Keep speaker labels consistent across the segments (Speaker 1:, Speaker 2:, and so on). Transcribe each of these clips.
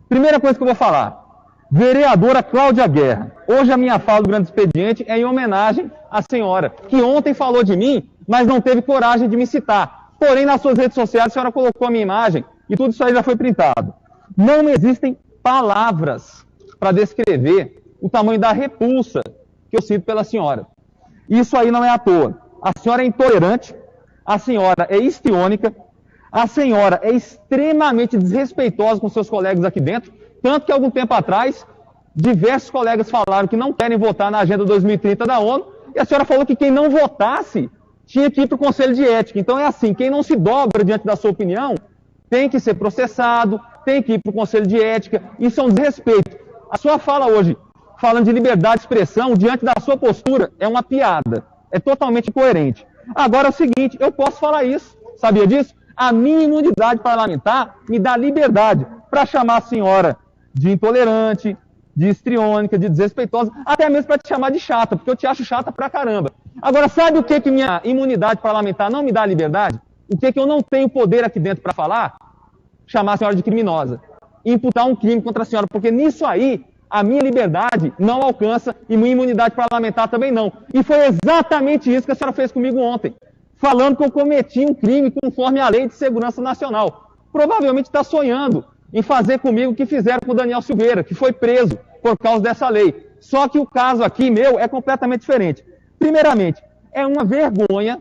Speaker 1: Primeira coisa que eu vou falar. Vereadora Cláudia Guerra. Hoje a minha fala do grande expediente é em homenagem à senhora, que ontem falou de mim, mas não teve coragem de me citar. Porém, nas suas redes sociais, a senhora colocou a minha imagem e tudo isso aí já foi printado. Não existem palavras para descrever o tamanho da repulsa que eu sinto pela senhora. Isso aí não é à toa. A senhora é intolerante, a senhora é histriônica, a senhora é extremamente desrespeitosa com seus colegas aqui dentro, tanto que algum tempo atrás, diversos colegas falaram que não querem votar na Agenda 2030 da ONU, e a senhora falou que quem não votasse tinha que ir para o Conselho de Ética. Então é assim, quem não se dobra diante da sua opinião tem que ser processado, tem que ir para o Conselho de Ética. Isso é um desrespeito. A sua fala hoje, falando de liberdade de expressão, diante da sua postura, é uma piada. É totalmente incoerente. Agora é o seguinte, eu posso falar isso, sabia disso? A minha imunidade parlamentar me dá liberdade para chamar a senhora de intolerante, de histriônica, de desrespeitosa, até mesmo para te chamar de chata, porque eu te acho chata pra caramba. Agora, sabe o que minha imunidade parlamentar não me dá liberdade? O que eu não tenho poder aqui dentro para falar? Chamar a senhora de criminosa. Imputar um crime contra a senhora, porque nisso aí, a minha liberdade não alcança e minha imunidade parlamentar também não. E foi exatamente isso que a senhora fez comigo ontem, falando que eu cometi um crime conforme a Lei de Segurança Nacional. Provavelmente está sonhando em fazer comigo o que fizeram com o Daniel Silveira, que foi preso por causa dessa lei. Só que o caso aqui meu é completamente diferente. Primeiramente, é uma vergonha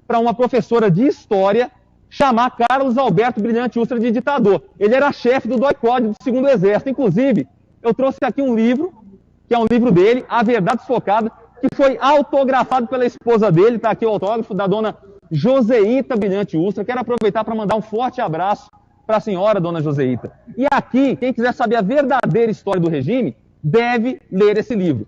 Speaker 1: para uma professora de história chamar Carlos Alberto Brilhante Ustra de ditador. Ele era chefe do DOI-CODE do Segundo Exército. Inclusive, eu trouxe aqui um livro, que é um livro dele, A Verdade Desfocada, que foi autografado pela esposa dele, está aqui o autógrafo da dona Joseita Brilhante Ustra. Quero aproveitar para mandar um forte abraço para a senhora, dona Joseita. E aqui, quem quiser saber a verdadeira história do regime, deve ler esse livro.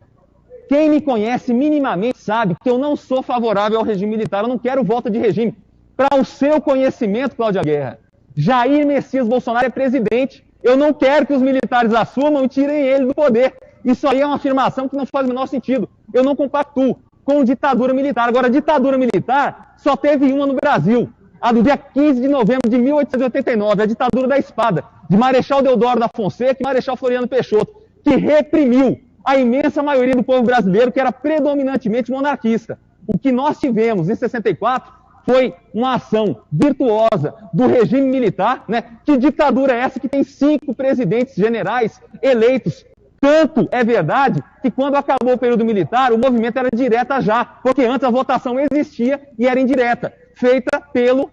Speaker 1: Quem me conhece minimamente sabe que eu não sou favorável ao regime militar, eu não quero volta de regime. Para o seu conhecimento, Cláudia Guerra, Jair Messias Bolsonaro é presidente. Eu não quero que os militares assumam e tirem ele do poder. Isso aí é uma afirmação que não faz o menor sentido. Eu não compactuo com ditadura militar. Agora, ditadura militar só teve uma no Brasil. A do dia 15 de novembro de 1889, a ditadura da espada, de Marechal Deodoro da Fonseca e Marechal Floriano Peixoto, que reprimiu a imensa maioria do povo brasileiro, que era predominantemente monarquista. O que nós tivemos em 64 foi uma ação virtuosa do regime militar, né? Que ditadura é essa que tem 5 presidentes generais eleitos? Tanto é verdade que quando acabou o período militar, o movimento era direta já, porque antes a votação existia e era indireta, feita pelo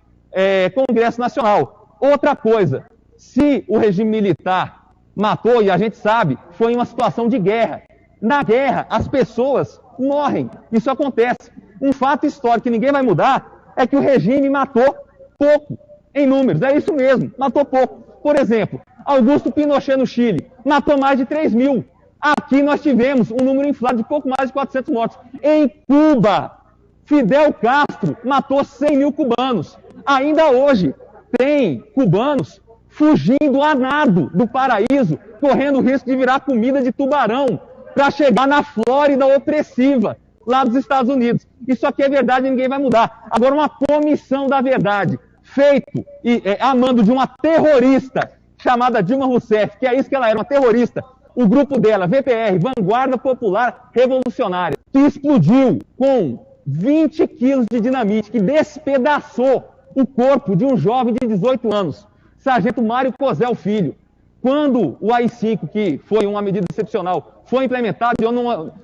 Speaker 1: Congresso Nacional. Outra coisa, se o regime militar matou, e a gente sabe, foi em uma situação de guerra. Na guerra, as pessoas morrem. Isso acontece. Um fato histórico que ninguém vai mudar é que o regime matou pouco em números. É isso mesmo, matou pouco. Por exemplo, Augusto Pinochet no Chile matou mais de 3 mil. Aqui nós tivemos um número inflado de pouco mais de 400 mortos. Em Cuba, Fidel Castro matou 100 mil cubanos. Ainda hoje, tem cubanos fugindo a nado do paraíso, correndo o risco de virar comida de tubarão para chegar na Flórida opressiva, lá dos Estados Unidos. Isso aqui é verdade e ninguém vai mudar. Agora, uma comissão da verdade, feito a mando de uma terrorista chamada Dilma Rousseff, que é isso que ela era, uma terrorista, o grupo dela, VPR, Vanguarda Popular Revolucionária, que explodiu com 20 quilos de dinamite, que despedaçou o corpo de um jovem de 18 anos, Sargento Mário Cosel Filho. Quando o AI-5, que foi uma medida excepcional, foi implementado,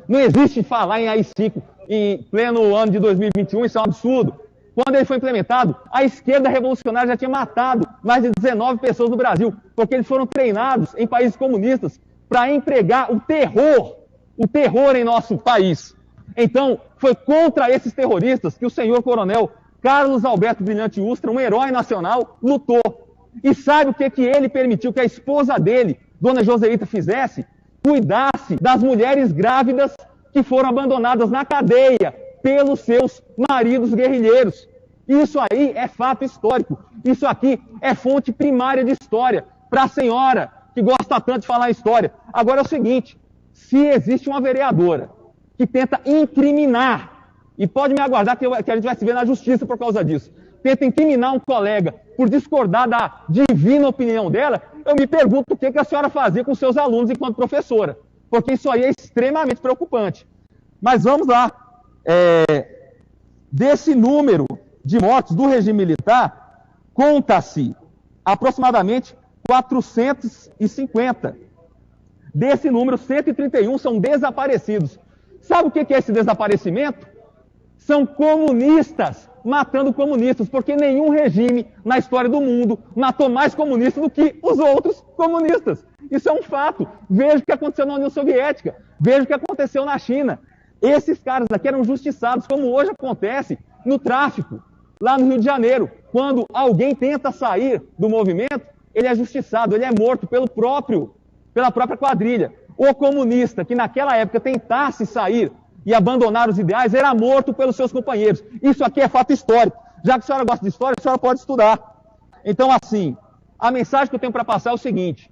Speaker 1: não existe falar em AI-5 em pleno ano de 2021, isso é um absurdo. Quando ele foi implementado, a esquerda revolucionária já tinha matado mais de 19 pessoas no Brasil, porque eles foram treinados em países comunistas para empregar o terror em nosso país. Então, foi contra esses terroristas que o senhor coronel Carlos Alberto Brilhante Ustra, um herói nacional, lutou. E sabe o que ele permitiu que a esposa dele, dona Joseita, fizesse? Cuidasse das mulheres grávidas que foram abandonadas na cadeia pelos seus maridos guerrilheiros. Isso aí é fato histórico. Isso aqui é fonte primária de história. Para a senhora que gosta tanto de falar história. Agora é o seguinte, se existe uma vereadora que tenta incriminar, e pode me aguardar que a gente vai se ver na justiça por causa disso, tenta incriminar um colega por discordar da divina opinião dela, eu me pergunto o que a senhora fazia com seus alunos enquanto professora, porque isso aí é extremamente preocupante. Mas vamos lá. Desse número de mortos do regime militar, conta-se aproximadamente 450. Desse número, 131 são desaparecidos. Sabe o que é esse desaparecimento? São comunistas matando comunistas, porque nenhum regime na história do mundo matou mais comunistas do que os outros comunistas. Isso é um fato. Veja o que aconteceu na União Soviética, veja o que aconteceu na China. Esses caras aqui eram justiçados, como hoje acontece no tráfico, lá no Rio de Janeiro. Quando alguém tenta sair do movimento, ele é justiçado, ele é morto pela própria quadrilha. O comunista que naquela época tentasse sair e abandonar os ideais, era morto pelos seus companheiros. Isso aqui é fato histórico. Já que a senhora gosta de história, a senhora pode estudar. Então, assim, a mensagem que eu tenho para passar é o seguinte: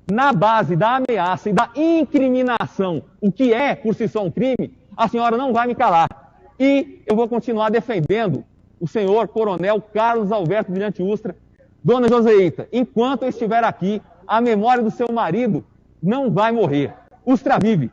Speaker 1: na base da ameaça e da incriminação, o que é por si só um crime, a senhora não vai me calar. E eu vou continuar defendendo o senhor Coronel Carlos Alberto Brilhante Ustra. Dona Joseita, enquanto eu estiver aqui, a memória do seu marido não vai morrer. Ustra vive.